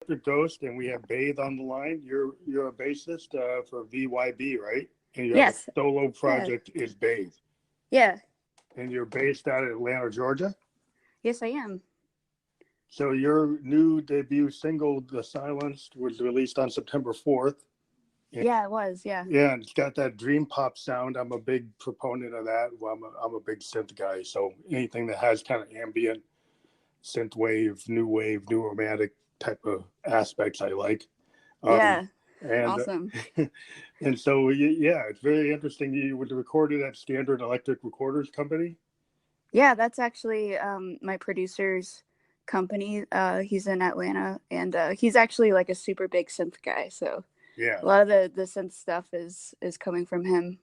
Electric Ghost, and we have Bathe on the line. You're a bassist for VYB, right? And you have a Yes. solo project is Bathe. Yeah. And you're based out of Atlanta, Georgia? Yes, I am. So your new debut single, The Silenced, was released on September 4th. Yeah, it was. Yeah. Yeah, and it's got that dream pop sound. I'm a big proponent of that. Well, I'm a big synth guy, so anything that has kind of ambient synth wave, new romantic type of aspects I like. Yeah. And Awesome. and so yeah, it's very interesting. You would record it at Standard Electric Recorders Company. Yeah, that's actually my producer's company. He's in Atlanta, and he's actually like a super big synth guy. So Yeah. a lot of the synth stuff is coming from him.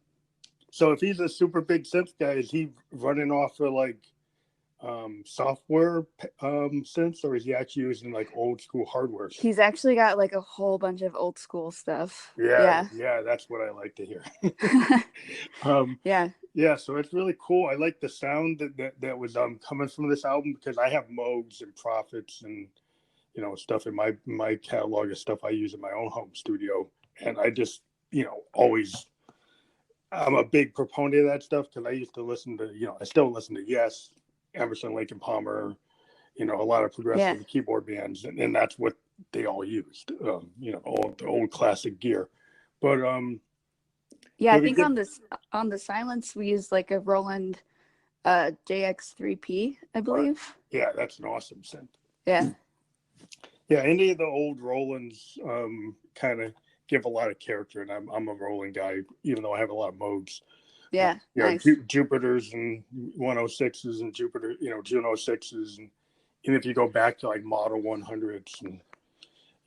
So if he's a super big synth guy, is he running off of like software synths, or is he actually using like old school hardware? He's actually got like a whole bunch of old school stuff. Yeah, that's what I like to hear. Yeah. Yeah, so it's really cool. I like the sound that was coming from this album, because I have Moogs and Prophets and stuff in my catalog of stuff I use in my own home studio, and I just always, I'm a big proponent of that stuff, because I used to listen to I still listen to Yes, Emerson, Lake and Palmer, a lot of progressive keyboard bands, and that's what they all used, all the old classic gear. But I think on the Silence we used like a Roland JX3P, I believe. Yeah, that's an awesome synth. Yeah. Yeah, any of the old Rolands kind of give a lot of character, and I'm a Roland guy, even though I have a lot of Moogs. Yeah, nice. Jupiters and 106s and Juno 6s, and even if you go back to like Model 100s and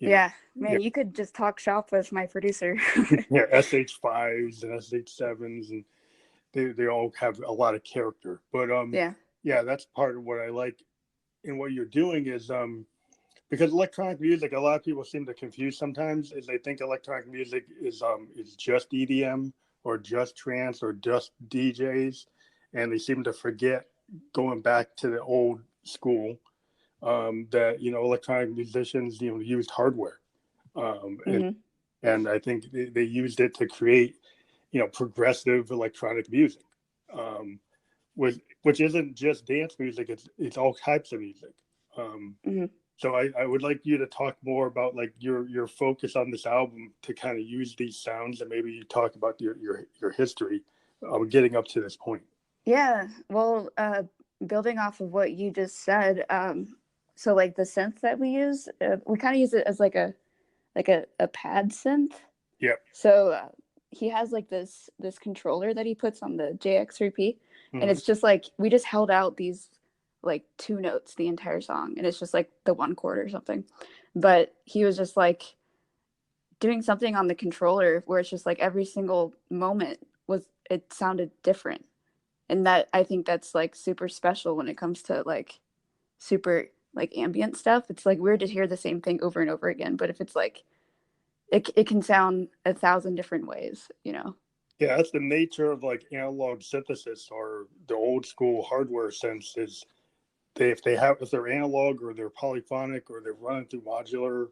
you could just talk shop with my producer. Yeah, SH5s and SH7s, and they all have a lot of character. But that's part of what I like. And what you're doing is because electronic music, a lot of people seem to confuse sometimes, is they think electronic music is just EDM or just trance or just DJs, and they seem to forget, going back to the old school, that electronic musicians used hardware, and I think they used it to create progressive electronic music, which isn't just dance music, it's all types of music. So I would like you to talk more about like your focus on this album to kind of use these sounds, and maybe you talk about your history of getting up to this point. Yeah, well, building off of what you just said, so like the synth that we use, we kind of use it as like a pad synth. Yeah. So he has like this controller that he puts on the JX3P, and it's just like we just held out these like two notes the entire song, and it's just like the one chord or something. But he was just like doing something on the controller where it's just like every single moment it sounded different. And that, I think that's like super special when it comes to like super like ambient stuff. It's like weird to hear the same thing over and over again, but if it's like it can sound 1,000 different ways. Yeah, that's the nature of like analog synthesis, or the old school hardware sense, is if they're analog or they're polyphonic or they're running through modular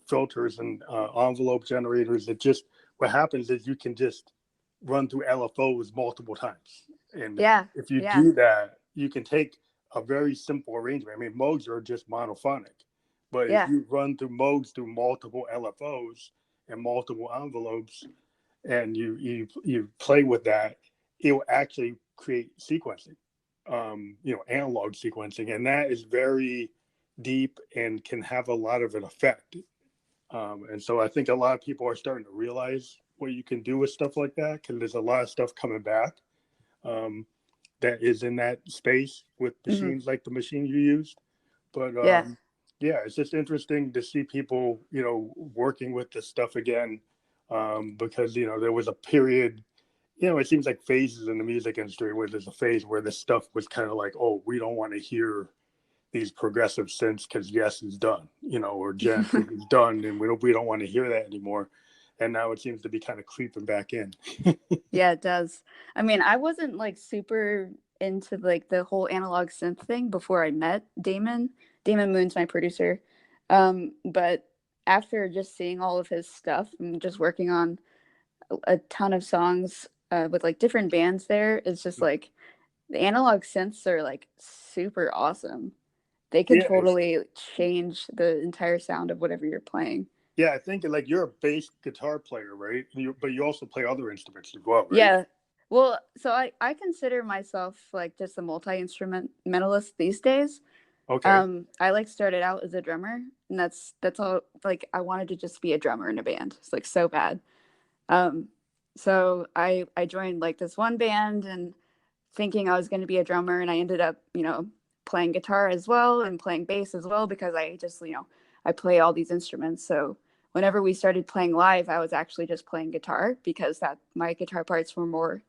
filters and envelope generators, what happens is you can just run through LFOs multiple times. And if you do that, you can take a very simple arrangement. I mean, Moogs are just monophonic, but if you run through Moogs through multiple LFOs and multiple envelopes, and you play with that, it will actually create sequencing, analog sequencing, and that is very deep and can have a lot of an effect. And so I think a lot of people are starting to realize what you can do with stuff like that, because there's a lot of stuff coming back that is in that space with machines like the machine you used. But it's just interesting to see people, working with this stuff again, because, there was a period, it seems like phases in the music industry where there's a phase where this stuff was kind of like, oh, we don't want to hear these progressive synths because Yes is done, or Gen is done, and we don't want to hear that anymore. And now it seems to be kind of creeping back in. Yeah, it does. I mean, I wasn't like super into like the whole analog synth thing before I met Damon. Damon Moon's my producer. But after just seeing all of his stuff and just working on a ton of songs with like different bands there, it's just like the analog synths are like super awesome. They can Yeah, totally change the entire sound of whatever you're playing. yeah. I think like you're a bass guitar player, right? But you also play other instruments as well, right? Yeah. Well, so I consider myself like just a multi-instrumentalist these days. Okay. I like started out as a drummer, and that's all. Like I wanted to just be a drummer in a band. It's like so bad. Um, so I joined like this one band and thinking I was going to be a drummer, and I ended up playing guitar as well and playing bass as well because I just I play all these instruments. So whenever we started playing live, I was actually just playing guitar because that my guitar parts were more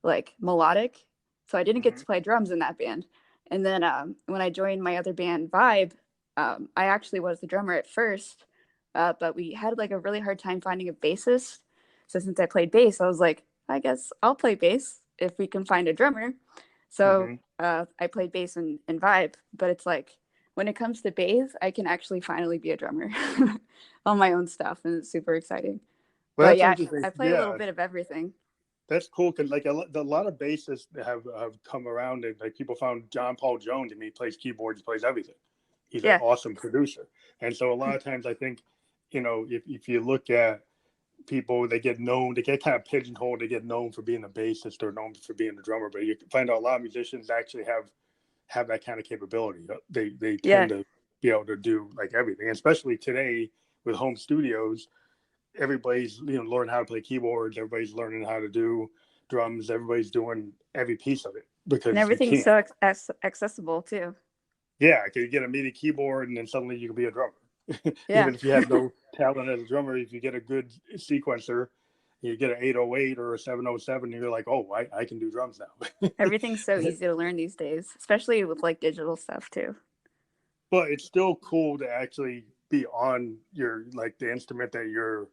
like melodic. So I didn't get Hmm. to play drums in that band. And then when I joined my other band, Vibe, I actually was the drummer at first, but we had like a really hard time finding a bassist. So since I played bass, I was like, I guess I'll play bass if we can find a drummer. So Hmm. I played bass in Vibe, but it's like when it comes to bass, I can actually finally be a drummer on my own stuff, and it's super exciting. Well, But that's yeah, interesting. I play a little Yeah, bit of everything. that's cool because like a lot of bassists have come around and like people found John Paul Jones and he plays keyboards, he plays everything. He's an Yeah. awesome producer, and so a lot of times I think, if you look at people, they get known, they get kind of pigeonholed, they get known for being a bassist or known for being a drummer, but you find out a lot of musicians actually have that kind of capability. They Yeah. tend to be able to do like everything, especially today with home studios. Everybody's learning how to play keyboards. Everybody's learning how to do drums. Everybody's doing every piece of it And because you everything's can. so accessible too. Yeah, because you get a MIDI keyboard and then suddenly you can be a drummer. Yeah. Even if you have no talent as a drummer, if you get a good sequencer, you get an 808 or a 707, you're like, oh, I can do drums now. Everything's so easy to learn these days, especially with like digital stuff too. But it's still cool to actually be on your like the instrument that you're,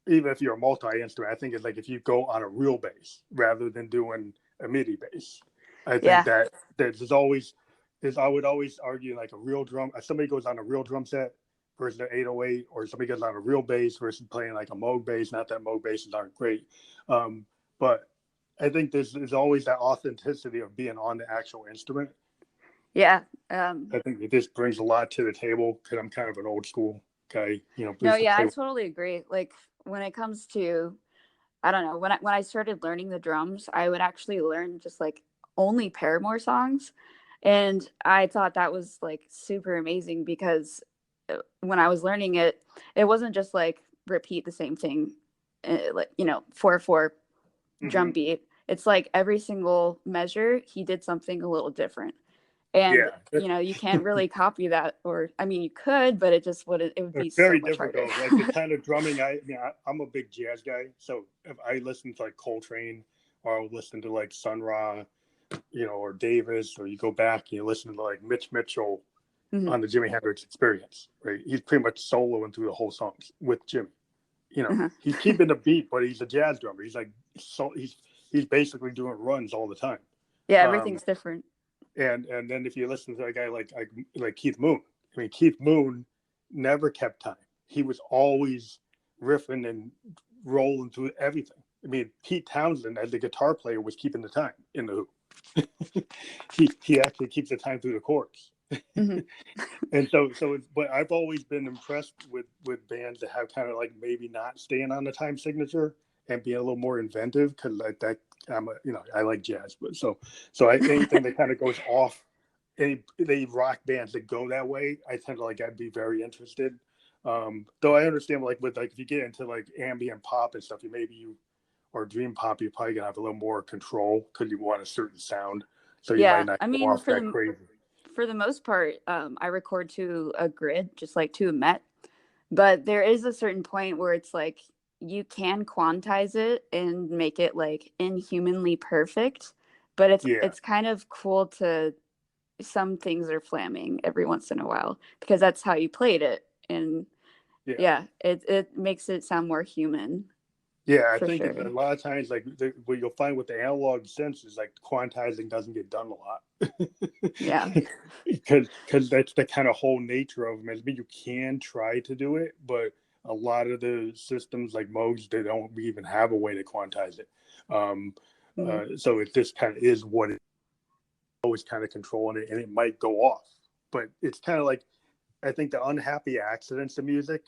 even if you're a multi-instrument. I think it's like if you go on a real bass rather than doing a MIDI bass. I think Yeah. that there's always is I would always argue like a real drum. If somebody goes on a real drum set versus an 808, or somebody goes on a real bass versus playing like a Moog bass. Not that Moog basses aren't great, but I think there's always that authenticity of being on the actual instrument. Yeah. I think it just brings a lot to the table because I'm kind of an old school guy. We No, used to yeah, play. I totally agree. Like when it comes to, I don't know, when I started learning the drums, I would actually learn just like only Paramore songs. And I thought that was like super amazing because when I was learning it, it wasn't just like repeat the same thing, like, 4/4 Hmm. drum beat. It's like every single measure, he did something a little different. And, Yeah, you can't really copy that, or I mean, you could, but it would be it's so very much harder. difficult. Like the kind of drumming I'm a big jazz guy, so if I listen to like Coltrane or I'll listen to like Sun Ra, or Davis, or you go back and you listen to like Mitch Mitchell Hmm. on the Jimi Hendrix Experience, right? He's pretty much soloing through the whole songs with Jimmy. Uh-huh. He's keeping the beat, but he's a jazz drummer. He's like he's basically doing runs all the time. Yeah, Um, everything's different. and then if you listen to a guy like Keith Moon, I mean Keith Moon never kept time. He was always riffing and rolling through everything. I mean Pete Townsend as the guitar player was keeping the time in the Who. he actually keeps the time through the chords. Hmm. And so but I've always been impressed with bands that have kind of like maybe not staying on the time signature and being a little more inventive, because like that I like jazz, but anything that kind of goes off, any rock bands that go that way, I tend to like I'd be very interested. Though I understand like with like if you get into like ambient pop and stuff, you or dream pop, you're probably gonna have a little more control because you want a certain sound, so you might Yeah, not I go mean, off for that the crazy. for the most part, I record to a grid, just like to a Met. But there is a certain point where it's like you can quantize it and make it like inhumanly perfect. But it's Yeah, it's kind of cool to some things are flamming every once in a while because that's how you played it. And yeah. yeah, it makes it sound more human. Yeah, I for think it's a sure. lot of times like what you'll find with the analog sense is like quantizing doesn't get done a lot. Yeah. Because that's the kind of whole nature of them. I mean, you can try to do it, but a lot of the systems like Moog, they don't even have a way to quantize it. Um, Mhm. so it just kind of is what it's always kind of controlling it, and it might go off. But it's kind of like I think the unhappy accidents of music.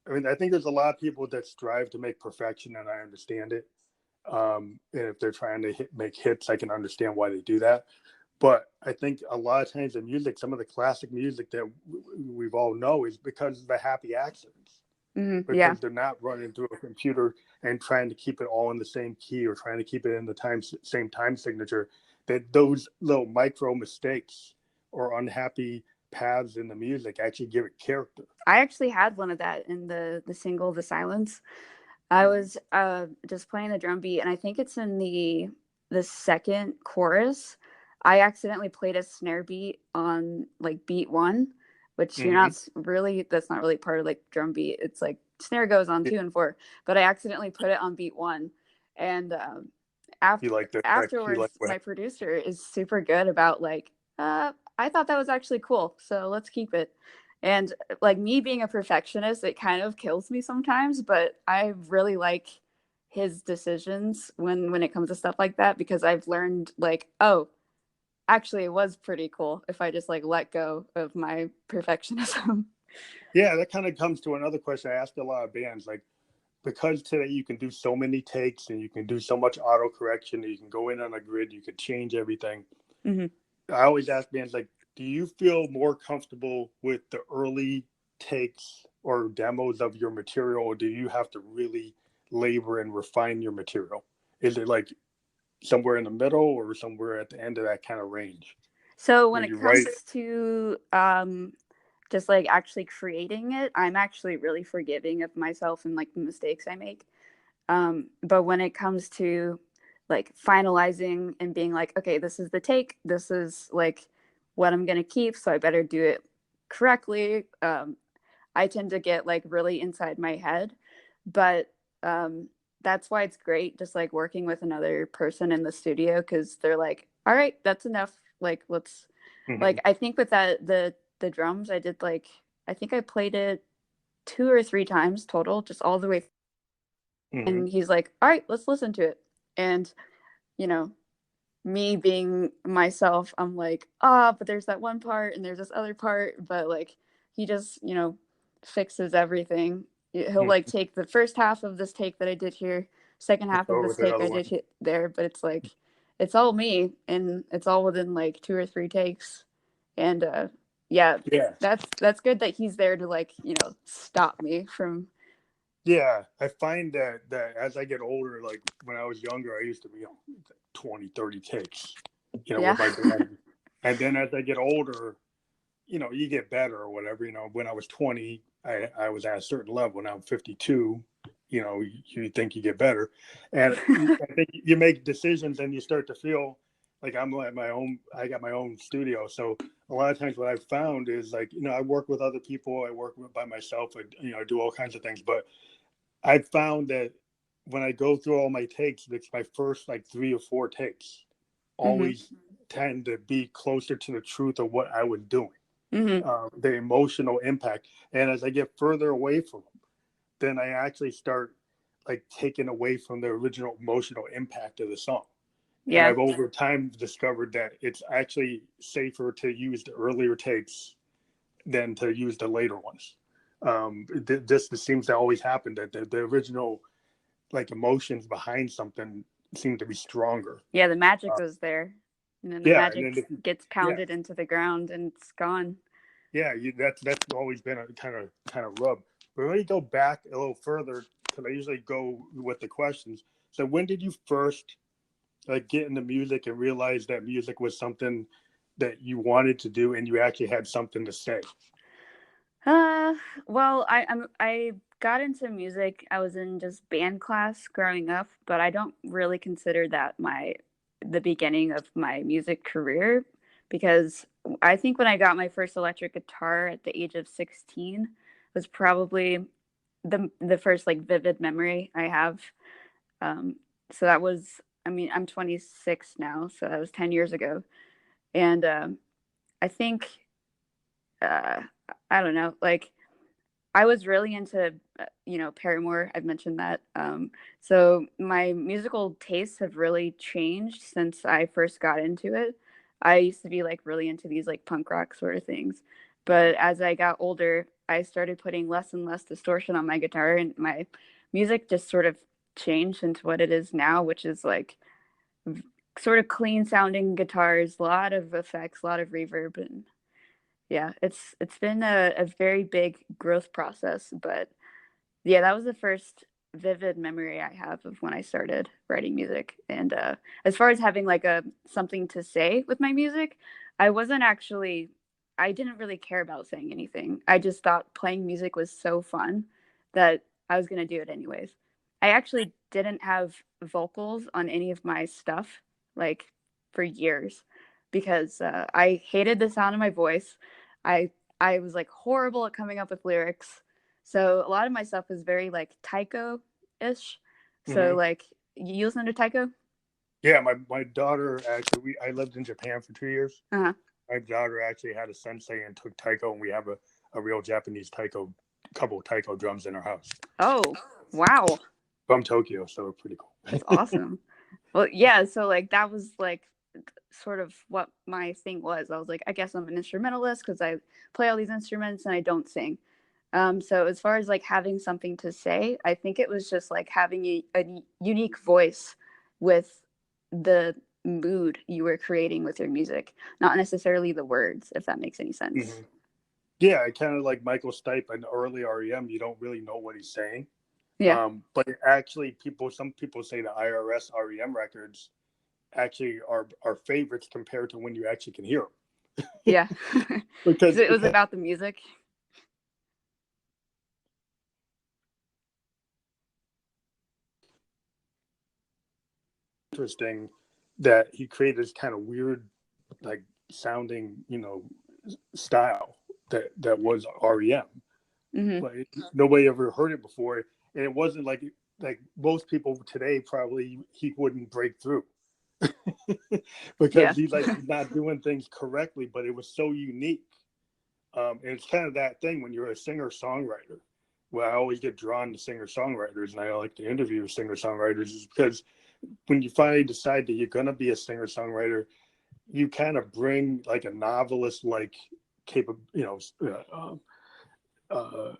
I mean, I think there's a lot of people that strive to make perfection, and I understand it. And if they're trying to make hits, I can understand why they do that. But I think a lot of times in music, some of the classic music that we've all know is because of the happy accidents, Yeah. because they're not running through a computer and trying to keep it all in the same key or trying to keep it in the same time signature. That those little micro mistakes or unhappy paths in the music actually give it character. I actually had one of that in the single "The Silence." I was just playing the drum beat, and I think it's in the second chorus. I accidentally played a snare beat on like beat one, which you're Mm-hmm. not really. That's not really part of like drum beat. It's like snare goes on 2 and 4, but I accidentally put it on beat one, and You like the effect? You like afterwards, what? my producer is super good about like, I thought that was actually cool, so let's keep it. And like me being a perfectionist, it kind of kills me sometimes, but I really like his decisions when it comes to stuff like that, because I've learned like, oh, actually it was pretty cool if I just like let go of my perfectionism. Yeah, that kind of comes to another question I ask a lot of bands. Like, because today you can do so many takes and you can do so much auto correction, and you can go in on a grid, you can change everything. Mm-hmm. I always ask bands like, do you feel more comfortable with the early takes or demos of your material, or do you have to really labor and refine your material? Is it like somewhere in the middle or somewhere at the end of that kind of range So when when it you write comes it? to just like actually creating it, I'm actually really forgiving of myself and like the mistakes I make. But when it comes to like finalizing and being like, okay, this is the take, this is like what I'm gonna keep, so I better do it correctly. I tend to get like really inside my head, but that's why it's great just like working with another person in the studio, because they're like, all right, that's enough. Like let's Mm-hmm. like I think with that the drums I did like I think I played it 2 or 3 times total, just all the way. Mm-hmm. And he's like, all right, let's listen to it. And you know, me being myself, I'm like, but there's that one part and there's this other part, but like he just, fixes everything. He'll like Mm-hmm. take the first half of this take that I did here, second half of Go this with the take other I one. did there, but it's like it's all me and it's all within like 2 or 3 takes. And yeah, Yeah. that's good that he's there to like, stop me from. Yeah, I find that as I get older, like when I was younger, I used to be on 20, 30 takes, Yeah. with my band. And then as I get older, you get better or whatever. When I was 20, I was at a certain level. Now I'm 52, you think you get better. And I think you make decisions and you start to feel like I got my own studio. So a lot of times what I've found is like, I work with other people, I work by myself, I do all kinds of things, but I found that when I go through all my takes, it's my first like 3 or 4 takes Hmm. always tend to be closer to the truth of what I was doing, Hmm. the emotional impact. And as I get further away from them, then I actually start like taking away from the original emotional impact of the song. And Yeah. I've over time discovered that it's actually safer to use the earlier takes than to use the later ones. This seems to always happen that the original like emotions behind something seem to be stronger. Yeah, the magic Uh, was there. And then the yeah, and then magic gets yeah, pounded into the ground and it's gone. yeah, that's always been a kind of rub. But let me go back a little further because I usually go with the questions. So when did you first like get into music and realize that music was something that you wanted to do and you actually had something to say? Uh, well, I got into music. I was in just band class growing up, but I don't really consider that the beginning of my music career, because I think when I got my first electric guitar at the age of 16 was probably the first like vivid memory I have. So that was, I mean, I'm 26 now, so that was 10 years ago. And I think, uh, I don't know, like I was really into, Paramore. I've mentioned that. So my musical tastes have really changed since I first got into it. I used to be like really into these like punk rock sort of things. But as I got older, I started putting less and less distortion on my guitar, and my music just sort of changed into what it is now, which is like sort of clean sounding guitars, a lot of effects, a lot of reverb, and yeah, it's been a very big growth process. But yeah, that was the first vivid memory I have of when I started writing music. And as far as having like a something to say with my music, I wasn't actually, I didn't really care about saying anything. I just thought playing music was so fun that I was going to do it anyways. I actually didn't have vocals on any of my stuff like for years because I hated the sound of my voice. I I was like horrible at coming up with lyrics. So a lot of my stuff is very like taiko-ish. So Hmm. like you listen to taiko? Yeah, my daughter actually. I lived in Japan for 2 years. Uh-huh. My daughter actually had a sensei and took taiko, and we have a real Japanese taiko, couple of taiko drums in our house Oh, wow. from Tokyo, so we're pretty cool. That's awesome. Well, yeah, so like that was like sort of what my thing was. I was like, I guess I'm an instrumentalist because I play all these instruments and I don't sing. So as far as like having something to say, I think it was just like having a unique voice with the mood you were creating with your music, not necessarily the words, if that makes any sense. Hmm. Yeah, kind of like Michael Stipe in early REM. You don't really know what he's saying, Yeah. but actually, some people say the IRS REM records actually are favorites compared to when you actually can hear them. Yeah. Because because it was about the music. interesting that he created this kind of weird, like sounding, style that was REM. Hmm. But nobody ever heard it before, and it wasn't like most people today probably he wouldn't break through because Yeah. he's like not doing things correctly, but it was so unique. And it's kind of that thing when you're a singer songwriter. Well, I always get drawn to singer songwriters, and I like to interview singer songwriters, is because when you finally decide that you're going to be a singer songwriter, you kind of bring like a novelist like capable, uh,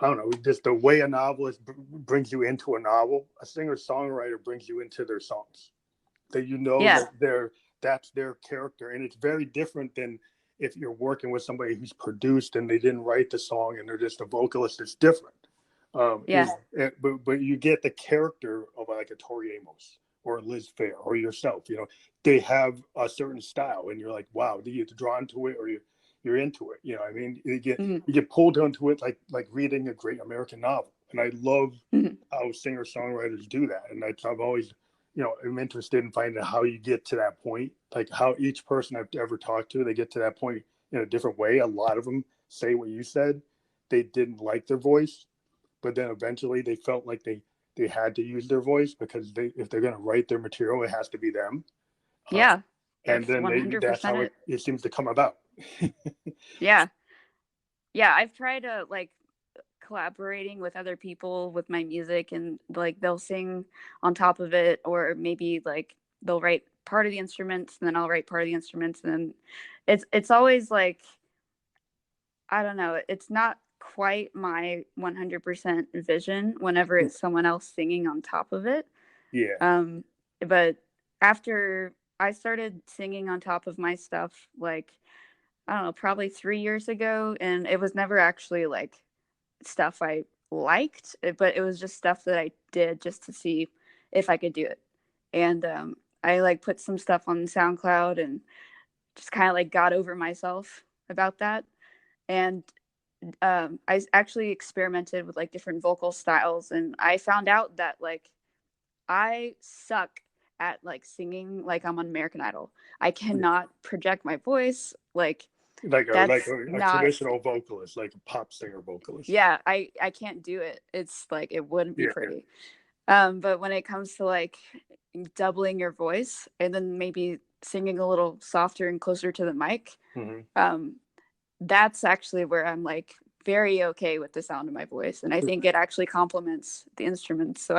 I don't know, just the way a novelist brings you into a novel, a singer songwriter brings you into their songs. That Yeah. that that's their character, and it's very different than if you're working with somebody who's produced and they didn't write the song and they're just a vocalist. It's different. Yeah. But you get the character of like a Tori Amos or Liz Phair or yourself. They have a certain style, and you're like, wow, do you get drawn to it or you're into it? I mean, Hmm. you get pulled into it like reading a great American novel. And I love Hmm. how singer songwriters do that. And I've always, I'm interested in finding out how you get to that point, like how each person I've ever talked to, they get to that point in a different way. A lot of them say what you said. They didn't like their voice, but then eventually they felt like they had to use their voice because if they're going to write their material, it has to be them. Uh, Yeah. and That's then that's 100% how it. it seems to come about. Yeah. Yeah. I've tried to like collaborating with other people with my music, and like they'll sing on top of it, or maybe like they'll write part of the instruments and then I'll write part of the instruments, and then it's always like, I don't know, it's not quite my 100% vision whenever it's someone else singing on top of it. Yeah. um but after I started singing on top of my stuff, like, I don't know, probably 3 years ago, and it was never actually like stuff I liked, but it was just stuff that I did just to see if I could do it. And I like put some stuff on SoundCloud and just kind of like got over myself about that. And I actually experimented with like different vocal styles, and I found out that like I suck at like singing like I'm on American Idol. I cannot project my voice. Like Like that's a not, traditional vocalist, like a pop singer vocalist. yeah, I can't do it. It's like it wouldn't be Yeah. pretty. But when it comes to like doubling your voice and then maybe singing a little softer and closer to the mic, that's actually where I'm like very okay with the sound of my voice, and I think it actually complements the instruments. So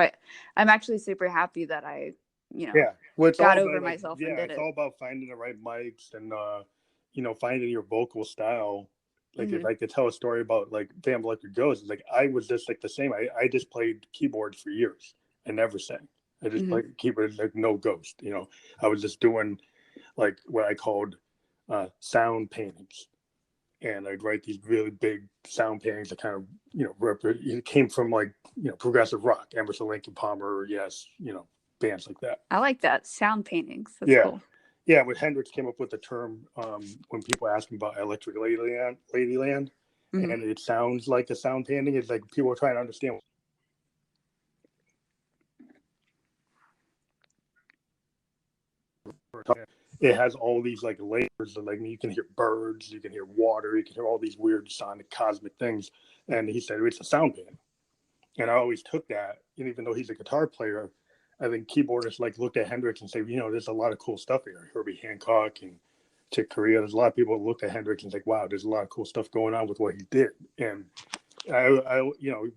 I'm actually super happy that I, Yeah, well, it's all got about over like, myself and yeah, did it's it. all about finding the right mics and finding your vocal style. Like if I could tell a story about like Bam Electric Ghost, it's like I was just like the same. I just played keyboards for years and never sang. I just played keyboards like no ghost. I was just doing like what I called sound paintings, and I'd write these really big sound paintings that kind of it came from like progressive rock, Emerson, Lake and Palmer, Yes, bands like that. I like that, sound paintings. That's Yeah. cool. Yeah, when Hendrix came up with the term, when people ask him about Electric Ladyland, and it sounds like a sound painting, it's like people are trying to understand. It has all these like layers of like you can hear birds, you can hear water, you can hear all these weird sonic cosmic things. And he said it's a sound painting. And I always took that, and even though he's a guitar player, I think keyboardists like looked at Hendrix and say, there's a lot of cool stuff here. Herbie Hancock and Chick Corea. There's a lot of people that looked at Hendrix and think, wow, there's a lot of cool stuff going on with what he did. And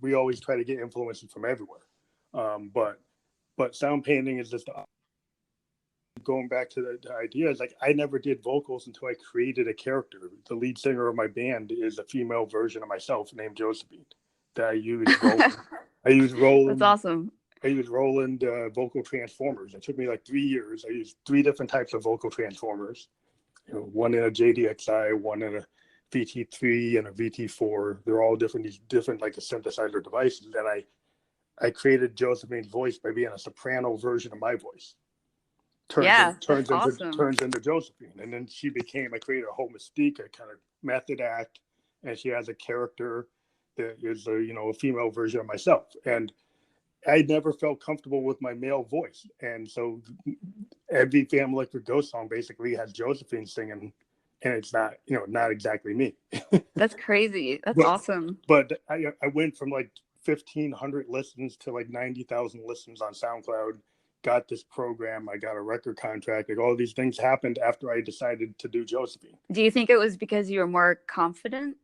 we always try to get influences from everywhere. But sound painting is just going back to the idea is like I never did vocals until I created a character. The lead singer of my band is a female version of myself named Josephine that I use. I use Roland. That's awesome. I used Roland vocal transformers. It took me like 3 years. I used 3 different types of vocal transformers. One in a JDXI, one in a VT3, and a VT4. They're all different. These different like a synthesizer devices. And I created Josephine's voice by being a soprano version of my voice. Turns into Josephine, and then I created a whole mystique, a kind of method act, and she has a character that is a female version of myself. And I never felt comfortable with my male voice, and so every Bam Electric Ghost song basically has Josephine singing, and it's not not exactly me. That's crazy. That's awesome. But I went from like 1,500 listens to like 90,000 listens on SoundCloud. Got this program. I got a record contract. Like all these things happened after I decided to do Josephine. Do you think it was because you were more confident?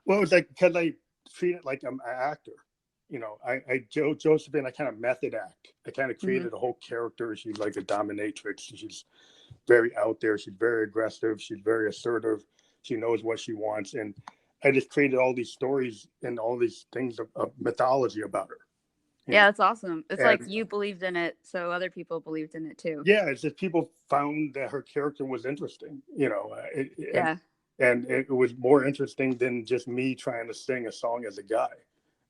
Well, it was like because I treat it like I'm an actor. Josephine, I kind of method act. I kind of created a whole character. She's like a dominatrix. She's very out there. She's very aggressive. She's very assertive. She knows what she wants. And I just created all these stories and all these things of mythology about her. Yeah, that's awesome. It's like you believed in it, so other people believed in it too. Yeah, it's just people found that her character was interesting, and it was more interesting than just me trying to sing a song as a guy.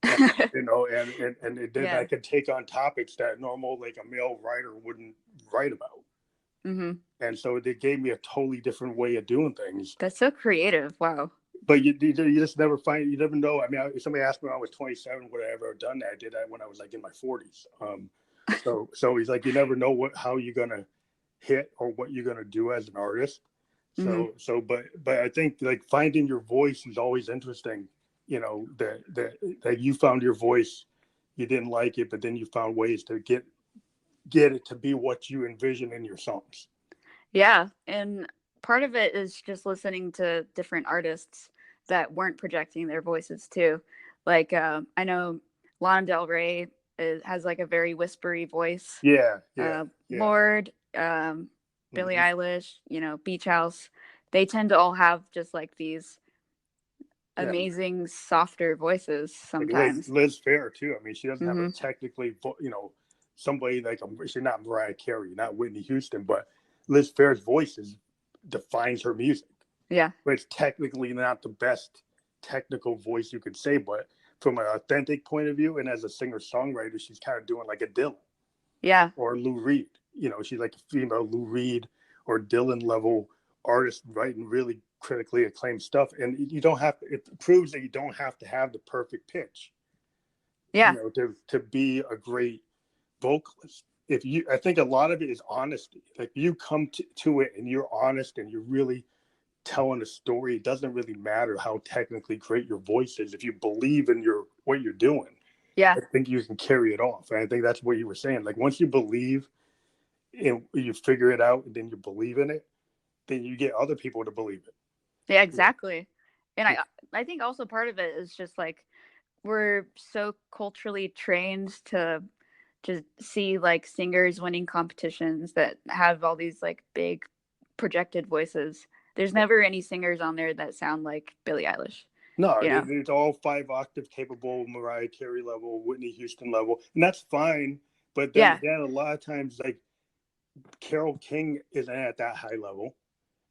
And then I could take on topics that normal like a male writer wouldn't write about. And so they gave me a totally different way of doing things. That's so creative. Wow. But you just never you never know. I mean, if somebody asked me when I was 27, would I ever have done that? I did that when I was like in my 40s. So he's like, you never know how you're gonna hit or what you're gonna do as an artist. But I think like finding your voice is always interesting. That you found your voice, you didn't like it, but then you found ways to get it to be what you envision in your songs. Yeah, and part of it is just listening to different artists that weren't projecting their voices too. Like I know Lana Del Rey has like a very whispery voice. Lorde, Billie Eilish, Beach House. They tend to all have just like these amazing softer voices sometimes. Like Liz Phair too. I mean, she doesn't have a technically, somebody like she's not Mariah Carey, not Whitney Houston, but Liz Phair's voice defines her music. Yeah, but it's technically not the best technical voice you could say. But from an authentic point of view, and as a singer-songwriter, she's kind of doing like a Dylan, or Lou Reed. She's like a female Lou Reed or Dylan level artist writing really critically acclaimed stuff, and you don't have it proves that you don't have to have the perfect pitch to be a great vocalist. I think a lot of it is honesty. Like you come to it and you're honest and you're really telling a story. It doesn't really matter how technically great your voice is if you believe in what you're doing. Yeah, I think you can carry it off. And I think that's what you were saying. Like once you believe and you figure it out and then you believe in it, then you get other people to believe it. yeah, Yeah. exactly. And I think also part of it is just like we're so culturally trained to just see like singers winning competitions that have all these like big projected voices. There's never any singers on there that sound like Billie Eilish, No, you know? it's all 5 octave capable, Mariah Carey level, Whitney Houston level, and that's fine. But then Yeah. again, a lot of times, like Carole King isn't at that high level.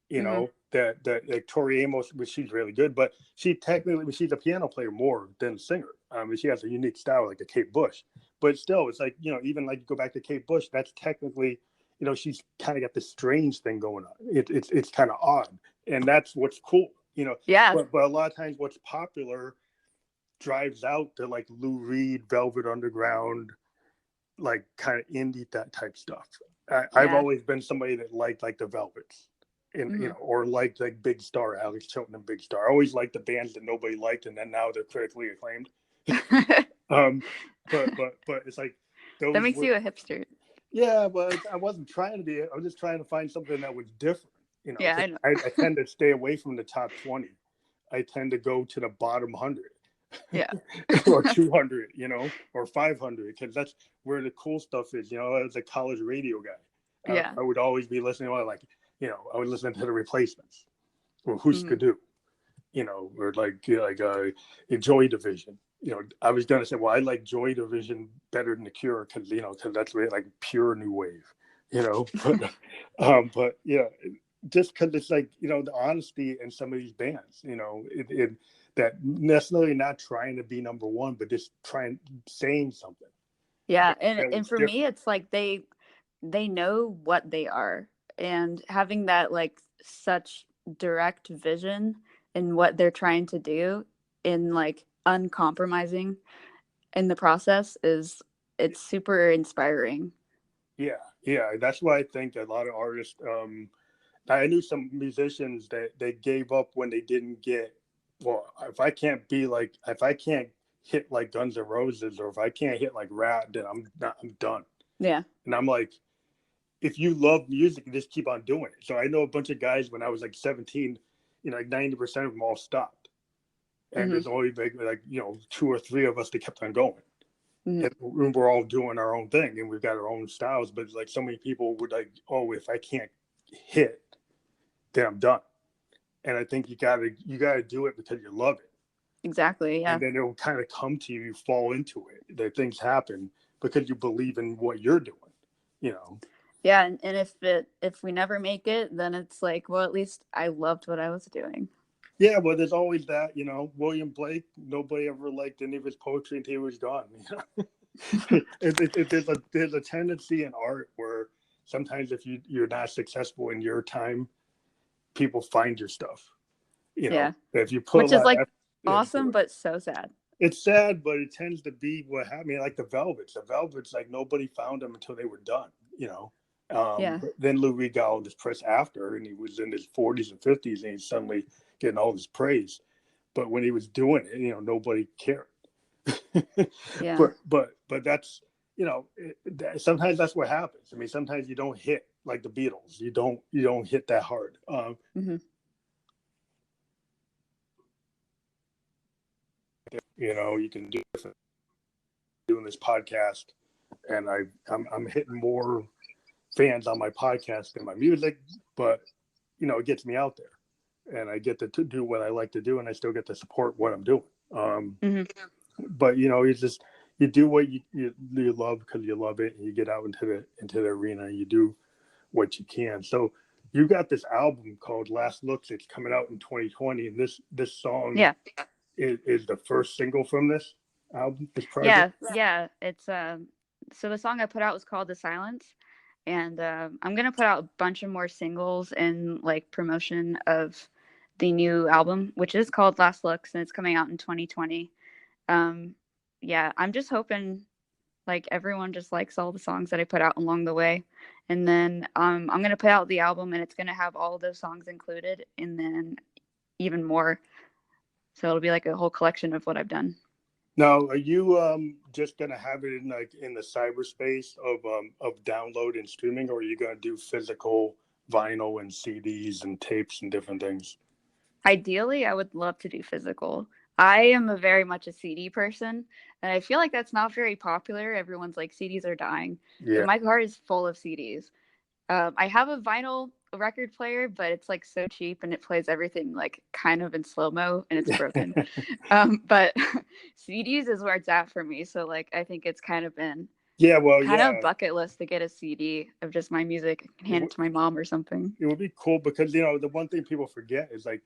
You Mm-hmm. know that like Tori Amos, which she's really good, but she's a piano player more than a singer. She has a unique style like a Kate Bush, but still, it's like even like go back to Kate Bush, that's technically she's kind of got this strange thing going on. It's kind of odd, and that's what's cool. Yeah. But a lot of times, what's popular drives out the like Lou Reed, Velvet Underground, like kind of indie that type stuff. I've Yeah. always been somebody that liked like the Velvets, and Mm-hmm. or liked like Big Star, Alex Chilton and Big Star. I always liked the bands that nobody liked, and then now they're critically acclaimed. um, but it's like That those makes were you a hipster. yeah, but I wasn't trying to be. I was just trying to find something that was different. Yeah, 'Cause I know. I tend to stay away from the top 20. I tend to go to the bottom 100 Yeah. or 200, or 500, because that's where the cool stuff is. As a college radio guy, Yeah. I would always be listening to like, I would listen to the Replacements or Husker Mm-hmm. Du, or like Joy Division. I was gonna say, well, I like Joy Division better than the Cure because that's really like pure new wave, but yeah, just because it's like the honesty in some of these bands, that necessarily not trying to be number one, but just trying saying something Yeah, that and was for me different. it's like they know what they are, and having that like such direct vision in what they're trying to do, in like uncompromising in the process, is it's super inspiring. Yeah, that's why I think a lot of artists. I knew some musicians that they gave up when they didn't get. Well, if I can't hit like Guns N' Roses, or if I can't hit like Rat, then I'm done. Yeah. And I'm like, if you love music, you just keep on doing it. So I know a bunch of guys when I was like 17, like 90% of them all stopped, and Mm-hmm. there's only like 2 or 3 of us that kept on going. Mm-hmm. And we're all doing our own thing, and we've got our own styles. But like so many people would like, oh, if I can't hit, then I'm done. And I think you gotta do it because you love it, Exactly. and Yeah. then it'll kind of come to you. You fall into it. That things happen because you believe in what you're doing. You know. Yeah, and if we never make it, then it's like, well, at least I loved what I was doing. Yeah, but there's always that. William Blake. Nobody ever liked any of his poetry until he was gone. There's a tendency in art where sometimes if you're not successful in your time, people find your stuff. Yeah. If you put a Which is lot of like effort into awesome it. but so sad. It's sad, but it tends to be what happened. I mean, like the Velvets. The Velvets, like nobody found them until they were done. Yeah. But then Lou Reed got all this press after, and he was in his 40s and 50s, and he's suddenly getting all this praise. But when he was doing it, nobody cared. Yeah. but that's sometimes that's what happens. I mean, sometimes you don't hit like the Beatles. You don't hit that hard. Mm-hmm. You can do doing this podcast, and I'm hitting more fans on my podcast than my music, but it gets me out there, and I get to do what I like to do, and I still get to support what I'm doing. Mm-hmm. But it's just you do what you love because you love it, and you get out into the arena, and you do what you can. So you got this album called Last Looks. It's coming out in 2020, and this song Yeah. is the first single from this album, this project. Yeah. Yeah. It's so the song I put out was called The Silence, and I'm gonna put out a bunch of more singles in like promotion of the new album, which is called Last Looks, and it's coming out in 2020. Um, yeah, I'm just hoping like everyone just likes all the songs that I put out along the way, and then I'm gonna put out the album, and it's gonna have all of those songs included, and then even more. So it'll be like a whole collection of what I've done. Now, are you just gonna have it in like in the cyberspace of download and streaming, or are you gonna do physical vinyl and CDs and tapes and different things? Ideally, I would love to do physical. I am a very much a CD person, and I feel like that's not very popular. Everyone's like CDs are dying, but Yeah. my car is full of CDs. I have a vinyl record player, but it's like so cheap and it plays everything like kind of in slow mo and it's broken. But CDs is where it's at for me. So like I think it's kind of been Yeah, well, kind of yeah, bucket list to get a CD of just my music and it, hand it to my mom or something. it would be cool because the one thing people forget is like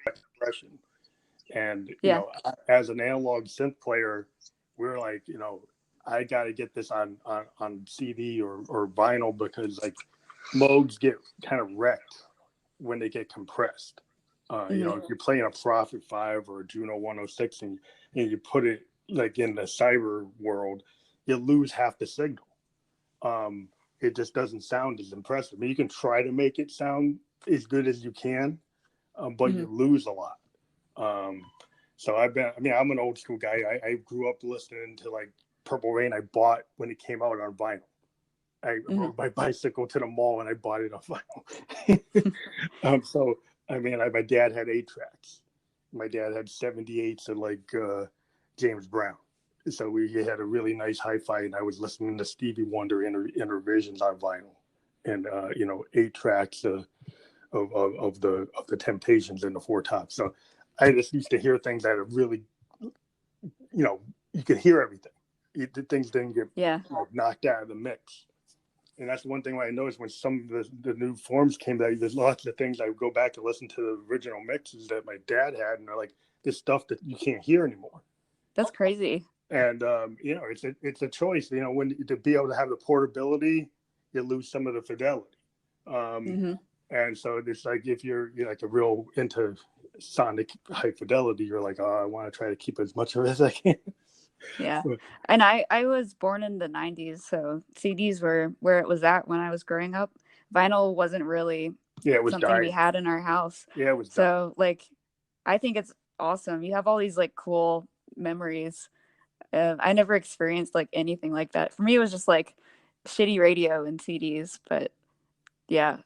expression. And Yeah. as an analog synth player, we're like, I got to get this on CD or vinyl because like modes get kind of wrecked when they get compressed. Mm-hmm. If you're playing a Prophet 5 or a Juno 106 and you put it like in the cyber world, you lose half the signal. It just doesn't sound as impressive. I mean, you can try to make it sound as good as you can, but Mm-hmm. you lose a lot. Um, so I'm an old school guy. I grew up listening to like Purple Rain. I bought when it came out on vinyl. I Mm-hmm. rode my bicycle to the mall and I bought it on vinyl. So my dad had 8 tracks. My dad had 78s of like James Brown. So we had a really nice hi-fi, and I was listening to Stevie Wonder intervisions on vinyl, and 8 tracks of the Temptations and the Four Tops. So I just used to hear things that are really, you could hear everything. Things didn't get Yeah. knocked out of the mix. And that's one thing I noticed when some of the new forms came out. There's lots of things I would go back and listen to the original mixes that my dad had, and they're like this stuff that you can't hear anymore. That's crazy. And it's a choice. When to be able to have the portability, you lose some of the fidelity. Um, Mm-hmm. and so it's like if you're like a real into sonic high fidelity, you're like, oh, I want to try to keep as much of it as I can. Yeah. And I was born in the 90s, so CDs were where it was at when I was growing up. Vinyl wasn't really Yeah, it was something we dying. had in our house. Yeah, it was dying. So like I think it's awesome. You have all these like cool memories. I never experienced like anything like that. For me it was just like shitty radio and CDs, but yeah.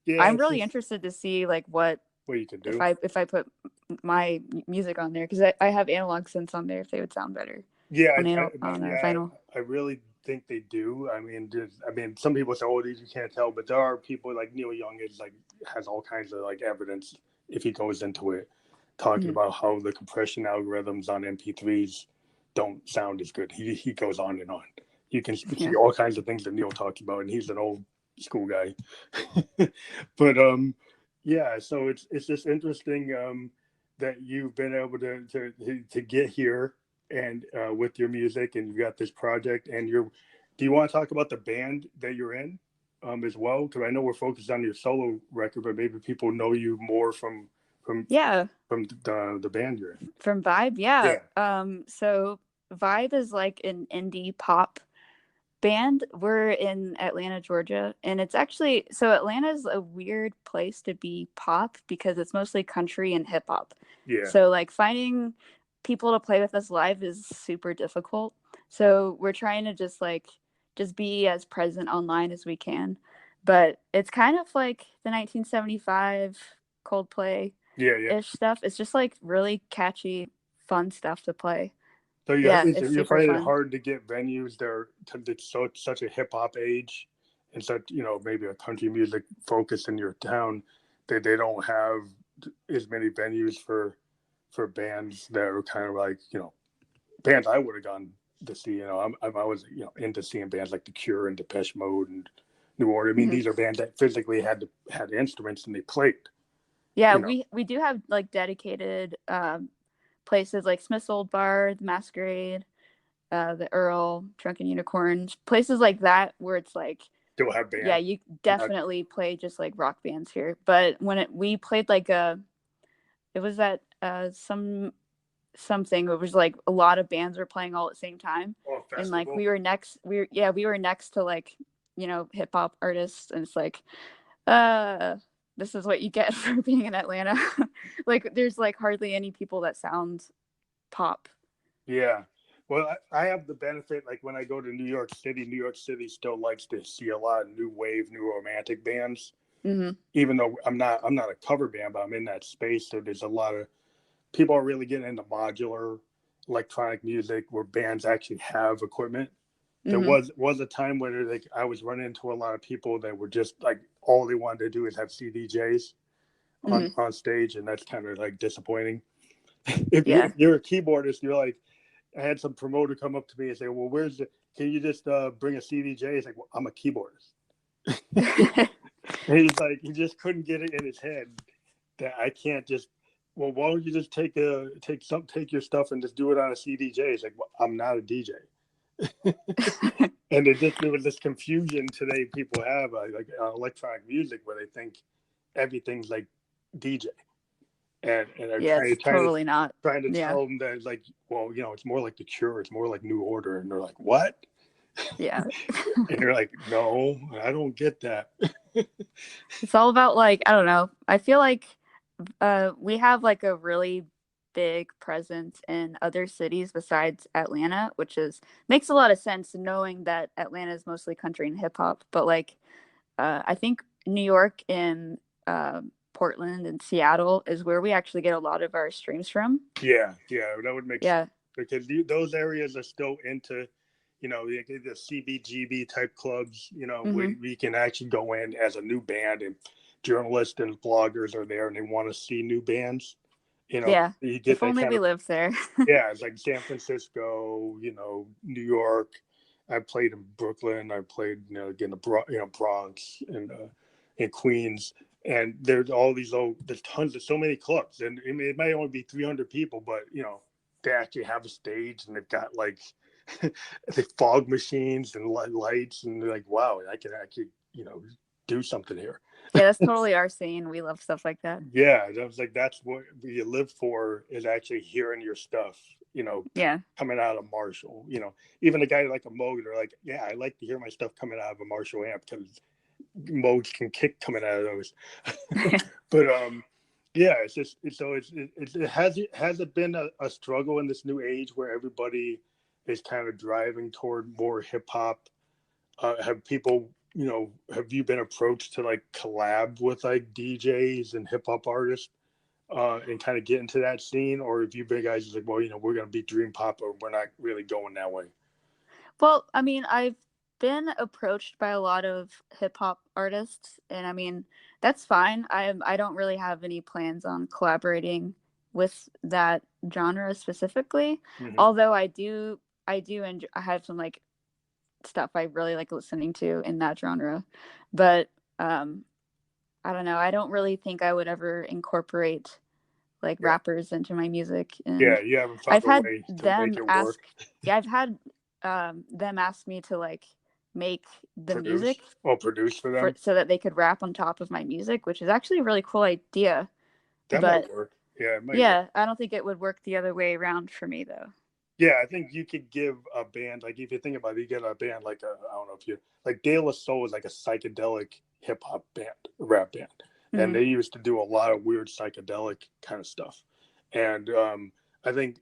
Yeah, I'm it's really just interested to see like what what you can if do. I put my music on there because I have analog synths on there if they would sound better Yeah, on vinyl. I really think they do. Some people say, "Oh, these you can't tell," but there are people like Neil Young is like has all kinds of like evidence if he goes into it, talking Mm-hmm. about how the compression algorithms on MP3s don't sound as good. He goes on and on. You can Yeah. see all kinds of things that Neil talks about, and he's an old school guy. But yeah, so it's just interesting that you've been able to get here and with your music, and you got this project, and you're. Do you want to talk about the band that you're in as well? Because I know we're focused on your solo record, but maybe people know you more from Yeah. from the band you're in. From Vibe, yeah. Yeah, So Vibe is like an indie pop band. We're in Atlanta, Georgia, and it's actually so Atlanta's a weird place to be pop because it's mostly country and hip hop. yeah, So like finding people to play with us live is super difficult. So we're trying to just be as present online as we can. But it's kind of like the 1975 Coldplay yeah, yeah. ish stuff. It's just like really catchy, fun stuff to play. So Yeah, it's you super find it fun. hard to get venues there because it's such a hip hop age, and such maybe a country music focus in your town that they don't have as many venues for bands that are kind of like bands I would have gone to see. I was into seeing bands like The Cure and Depeche Mode and New Order. I mean, Hmm. these are bands that physically had instruments and they played. Yeah, You know, we do have like dedicated places like Smith's Old Bar, the Masquerade, the Earl, Drunken Unicorns, places like that where it's like, still have yeah, bands. you Not, definitely play just like rock bands here. But we played like it was at something it was like a lot of bands were playing all at the same time, oh, and like festival. we were next to like hip hop artists, and it's like uh this is what you get for being in Atlanta. Like there's like hardly any people that sound pop. Yeah. Well, I have the benefit, like when I go to New York City still likes to see a lot of new wave, new romantic bands. Mm-hmm. Even though I'm not a cover band, but I'm in that space. So there's a lot of people are really getting into modular electronic music where bands actually have equipment. There Mm-hmm. was a time where like I was running into a lot of people that were just like all they wanted to do is have CDJs Mm-hmm. on stage, and that's kind of like disappointing. If Yeah. you're a keyboardist, you're like, I had some promoter come up to me and say, "Well, where's the? Can you just bring a CDJ?" He's like, "Well, I'm a keyboardist." And he's like, he just couldn't get it in his head that I can't just. Well, why don't you just take your stuff and just do it on a CDJ? He's like, well, I'm not a DJ. And there was this confusion today people have like electronic music where they think everything's like DJ, and they're Yeah, it's totally not. trying to Yeah. tell them that like, well, it's more like the Cure, it's more like New Order, and they're like, what? Yeah. And you're like, no, I don't get that. It's all about like, I don't know. I feel like we have like a really big presence in other cities besides Atlanta, which is makes a lot of sense knowing that Atlanta is mostly country and hip hop. But like I think New York and Portland and Seattle is where we actually get a lot of our streams from. Yeah, that would make sense Yeah. because those areas are still into, the CBGB type clubs. Mm-hmm. We can actually go in as a new band, and journalists and bloggers are there, and they want to see new bands. Yeah. You get If that only kind we of, lived there. yeah. It's like San Francisco, New York. I played in Brooklyn. I played, again, Bronx and in Queens. And there's all there's tons of so many clubs, and I mean, it might only be 300 people, but they actually have a stage, and they've got like the fog machines and lights, and they're like, wow, I can actually do something here. Yeah, that's totally our scene. We love stuff like that. Yeah, I was like, that's what you live for, is actually hearing your stuff, Yeah. coming out of Marshall. Even a guy like a Moog, they're like, yeah, I like to hear my stuff coming out of a Marshall amp because Modes can kick coming out of those. But yeah, it's just has it been a struggle in this new age where everybody is kind of driving toward more hip hop? Have people, have you been approached to like collab with like DJs and hip hop artists and kind of get into that scene, or have you been guys just like, well, we're gonna be dream pop, or we're not really going that way? Well, I mean, I've been approached by a lot of hip hop artists, and I mean, that's fine. I don't really have any plans on collaborating with that genre specifically. Mm-hmm. Although I do enjoy, I have some like stuff I really like listening to in that genre. But I don't know. I don't really think I would ever incorporate like Yeah, rappers into my music, yeah, and you haven't found I've a had way to make them it ask work. yeah, I've had them ask me to like make the music Produce for for them. so that they could rap on top of my music, which is actually a really cool idea. That might But work. Yeah, it might work. yeah, I don't think it would work the other way around for me though. Yeah, I think you could give a band, like if you think about it, you get a band like I don't know if you like De La Soul is like a psychedelic hip hop band, rap band, and Mm-hmm. they used to do a lot of weird psychedelic kind of stuff. And I think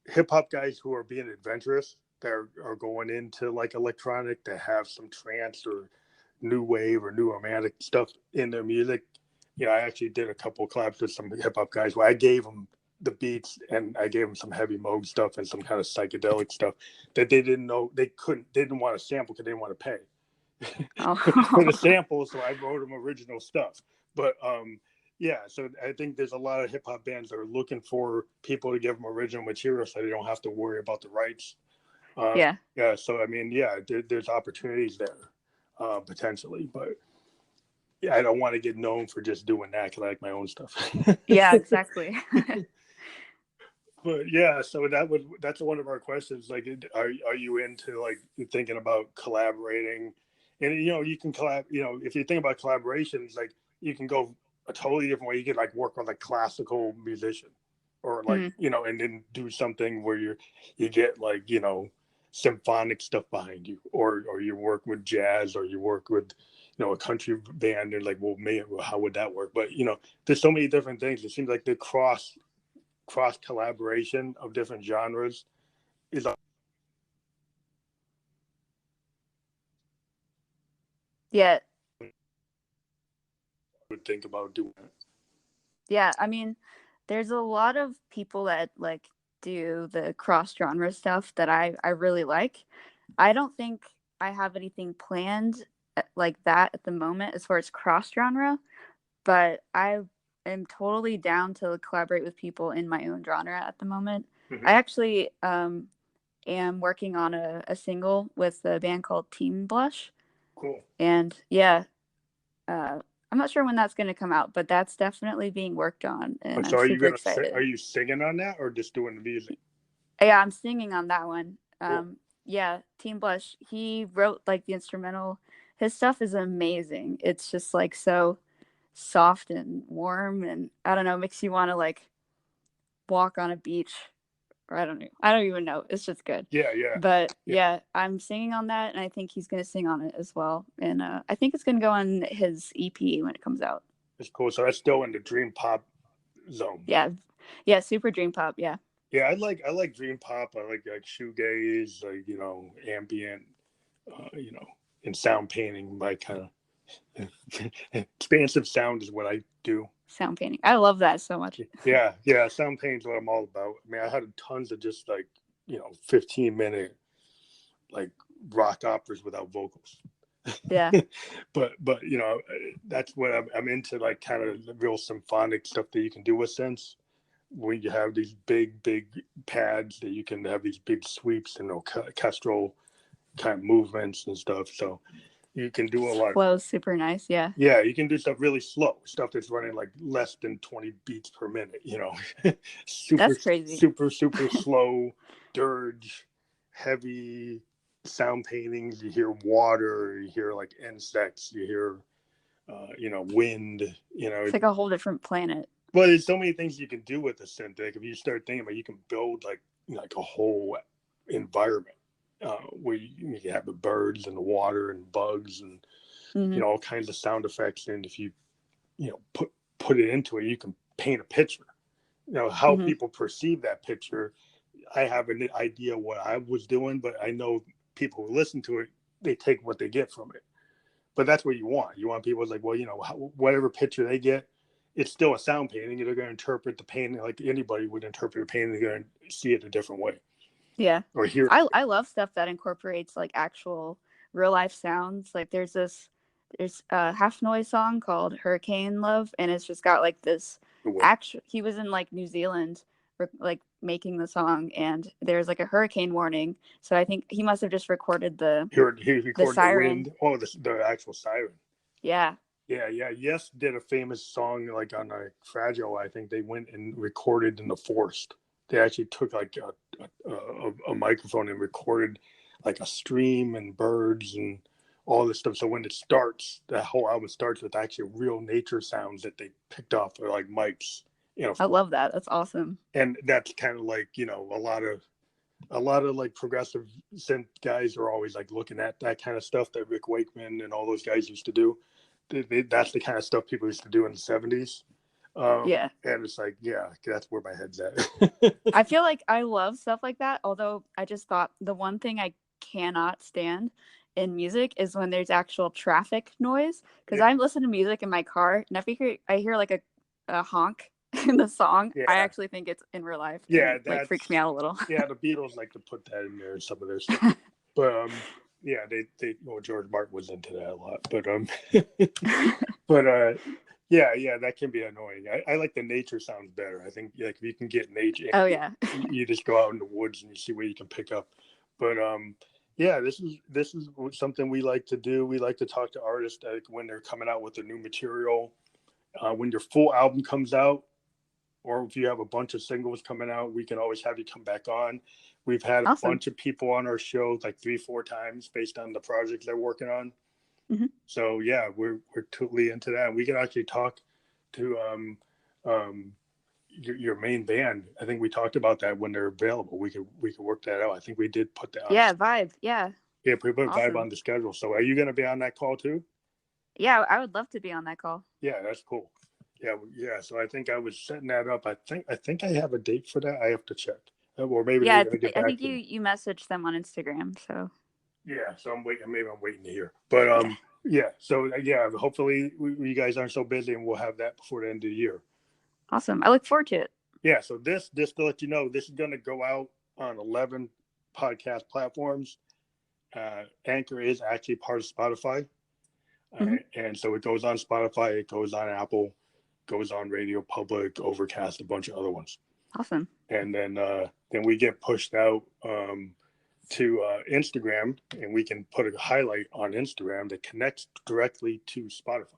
hip hop guys who are being adventurous, that are going into like electronic, that have some trance or new wave or new romantic stuff in their music. I actually did a couple of collabs with some hip hop guys where I gave them the beats and I gave them some heavy Moog stuff and some kind of psychedelic stuff that they didn't know they didn't want to sample because they didn't want to pay for the Oh. samples. So I wrote them original stuff. But yeah, so I think there's a lot of hip hop bands that are looking for people to give them original material so they don't have to worry about the rights. Yeah. Yeah, so I mean, yeah, there's opportunities there potentially, but yeah, I don't want to get known for just doing that because I like my own stuff. Yeah, exactly. But yeah, so that's one of our questions. Like, are you into like thinking about collaborating? And you can collab. If you think about collaborations, like you can go a totally different way. You can like work with like classical musician, or like Hmm. and then do something where you get like symphonic stuff behind you, or you work with jazz, or you work with a country band, and like, well, maybe how would that work? But there's so many different things. It seems like the cross collaboration of different genres is. Yeah. Would think about doing it. Yeah, I mean, there's a lot of people that like do the cross genre stuff that I really like. I don't think I have anything planned like that at the moment as far as cross genre, but I am totally down to collaborate with people in my own genre at the moment. Mm-hmm. I actually am working on a single with a band called Team Blush. Cool. And yeah, I'm not sure when that's going to come out, but that's definitely being worked on, and So I'm super excited. Are you singing on that or just doing the music? Yeah, I'm singing on that one. Cool. Yeah, Team Blush, he wrote like the instrumental. His stuff is amazing. It's just like so soft and warm, and I don't know, makes you want to like walk on a beach, or I don't even know. It's just good. Yeah. But yeah, I'm singing on that, and I think he's gonna sing on it as well. And I think it's gonna go on his EP when it comes out. It's cool. So that's still in the dream pop zone. Yeah, super dream pop. Yeah. Yeah, I like dream pop. I like shoegaze, like ambient, and sound painting. My kind of expansive sound is what I do. Sound painting. I love that so much. Yeah, sound painting is what I'm all about. I mean, I had tons of just like 15-minute like rock operas without vocals. Yeah. but that's what I'm into, like kind of real symphonic stuff that you can do with synths. When you have these big pads that you can have these big sweeps and orchestral kind of movements and stuff, so you can do a lot. Flows super nice. Yeah, you can do stuff really slow, stuff that's running like less than 20 beats per minute. That's crazy. super slow dirge, heavy sound paintings. You hear water, you hear like insects, you hear wind. It's like a whole different planet. Well, there's so many things you can do with a synth. Like if you start thinking about it, you can build like a whole environment where you have the birds and the water and bugs and all kinds of sound effects. And if you put it into it, you can paint a picture. How people perceive that picture, I have an idea what I was doing, but I know people who listen to it, they take what they get from it. But that's what you want. You want people like, well, whatever picture they get, it's still a sound painting. They're going to interpret the painting like anybody would interpret a painting. They're going to see it a different way. Yeah. Or hear. I love stuff that incorporates like actual real life sounds. Like there's a Half Noise song called Hurricane Love, and it's just got like this he was in like New Zealand like making the song, and there's like a hurricane warning. So I think he must have just recorded the siren. The wind. The actual siren. Yeah. Yes did a famous song like on a Fragile. I think they went and recorded in the forest. They actually took like a microphone and recorded like a stream and birds and all this stuff. So when it starts, the whole album starts with actually real nature sounds that they picked off of like mics. I love that. That's awesome. And that's kind of like a lot of like progressive synth guys are always like looking at that kind of stuff that Rick Wakeman and all those guys used to do. That's the kind of stuff people used to do in the 70s. And it's like, that's where my head's at. I feel like I love stuff like that. Although I just thought the one thing I cannot stand in music is when there's actual traffic noise. Because I listen to music in my car, and I hear like a honk in the song. I actually think it's in real life. Yeah, that like freaks me out a little. Yeah, the Beatles like to put that in there, some of their stuff. But they George Martin was into that a lot. But that can be annoying. I like the nature sounds better. I think like if you can get nature. Oh yeah. You just go out in the woods and you see what you can pick up. But this is something we like to do. We like to talk to artists when they're coming out with their new material. When your full album comes out, or if you have a bunch of singles coming out, we can always have you come back on. We've had a bunch of people on our show like 3-4 times based on the projects they're working on. Mm-hmm. So we're totally into that. We can actually talk to your main band. I think we talked about that when they're available. We could work that out. I think we did put that on. Yeah, Vibe. Yeah. Yeah, we put Vibe on the schedule. So are you going to be on that call too? Yeah, I would love to be on that call. Yeah, that's cool. Yeah. So I think I was setting that up. I think I have a date for that. I have to check, or maybe they're Yeah, gonna get I back think to me. you messaged them on Instagram. So Yeah, so I'm waiting. Maybe I'm waiting to hear. But yeah, yeah. So yeah, hopefully you guys aren't so busy, and we'll have that before the end of the year. awesome. I look forward to it. Yeah. So this to let you know, this is gonna go out on 11 podcast platforms. Anchor is actually part of Spotify, Hmm. and so it goes on Spotify, it goes on Apple, goes on Radio Public, Overcast, a bunch of other ones, Awesome. and then we get pushed out to Instagram, and we can put a highlight on Instagram that connects directly to Spotify.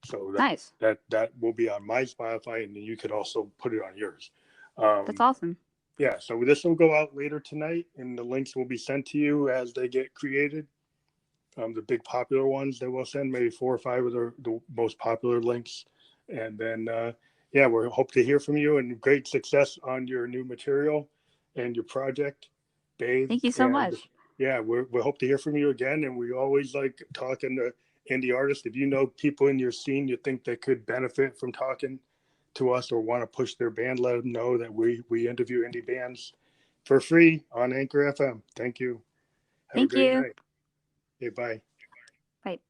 So Nice. that will be on my Spotify, and then you could also put it on yours. That's Um, awesome. yeah, so this will go out later tonight, and the links will be sent to you as they get created. The big popular ones that we'll send, maybe 4 or 5 of the most popular links, and then yeah, we hope to hear from you, and great success on your new material and your project, Bathe. Thank you so And much. yeah, we hope to hear from you again, and we always like talking to indie artists. If you know people in your scene you think that could benefit from talking to us or want to push their band, let them know that we interview indie bands for free on Anchor FM. Thank you. Have a Thank great you. night. Okay, bye. Bye.